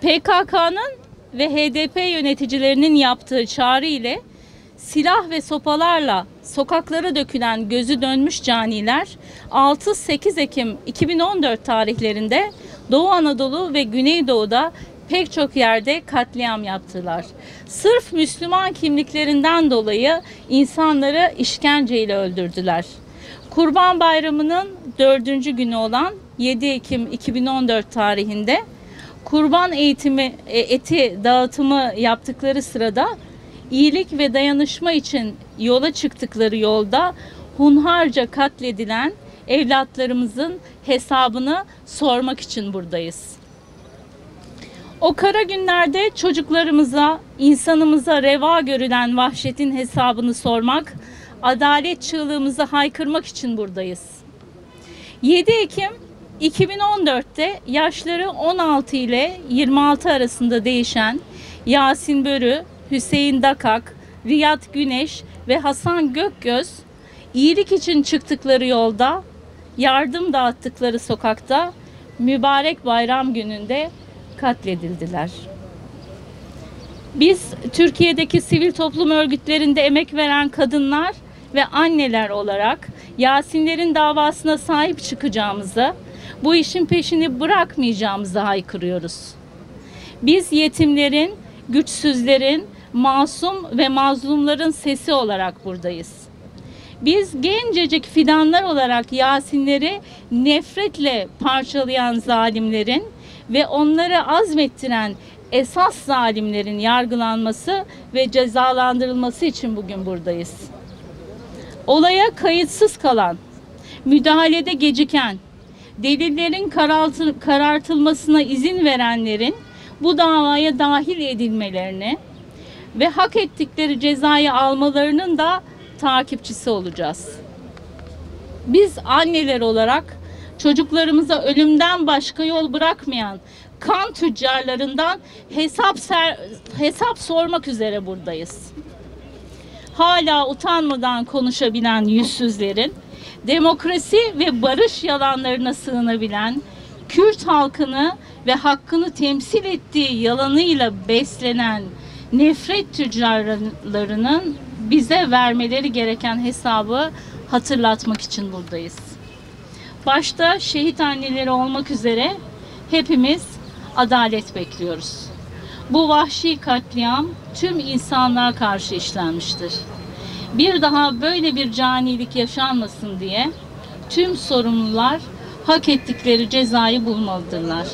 PKK'nın ve HDP yöneticilerinin yaptığı çağrı ile silah ve sopalarla sokaklara dökülen gözü dönmüş caniler 6-8 Ekim 2014 tarihlerinde Doğu Anadolu ve Güneydoğu'da pek çok yerde katliam yaptılar. Sırf Müslüman kimliklerinden dolayı insanları işkenceyle öldürdüler. Kurban Bayramı'nın 4. günü olan 7 Ekim 2014 tarihinde kurban eti dağıtımı yaptıkları sırada iyilik ve dayanışma için yola çıktıkları yolda hunharca katledilen evlatlarımızın hesabını sormak için buradayız. O kara günlerde çocuklarımıza, insanımıza reva görülen vahşetin hesabını sormak, adalet çığlığımızı haykırmak için buradayız. 7 Ekim 2014'te yaşları 16 ile 26 arasında değişen Yasin Börü, Hüseyin Dakak, Riyad Güneş ve Hasan Gökgöz iyilik için çıktıkları yolda, yardım dağıttıkları sokakta mübarek bayram gününde katledildiler. Biz Türkiye'deki sivil toplum örgütlerinde emek veren kadınlar ve anneler olarak Yasinlerin davasına sahip çıkacağımızı, bu işin peşini bırakmayacağımızı haykırıyoruz. Biz yetimlerin, güçsüzlerin, masum ve mazlumların sesi olarak buradayız. Biz gencecik fidanlar olarak Yasinleri nefretle parçalayan zalimlerin ve onları azmettiren esas zalimlerin yargılanması ve cezalandırılması için bugün buradayız. Olaya kayıtsız kalan, müdahalede geciken, delillerin karartılmasına izin verenlerin bu davaya dahil edilmelerini ve hak ettikleri cezayı almalarının da takipçisi olacağız. Biz anneler olarak çocuklarımıza ölümden başka yol bırakmayan kan tüccarlarından hesap sormak üzere buradayız. Hala utanmadan konuşabilen yüzsüzlerin, demokrasi ve barış yalanlarına sığınabilen, Kürt halkını ve hakkını temsil ettiği yalanıyla beslenen nefret tüccarlarının bize vermeleri gereken hesabı hatırlatmak için buradayız. Başta şehit anneleri olmak üzere hepimiz adalet bekliyoruz. Bu vahşi katliam tüm insanlığa karşı işlenmiştir. Bir daha böyle bir canilik yaşanmasın diye tüm sorumlular hak ettikleri cezayı bulmalıdırlar.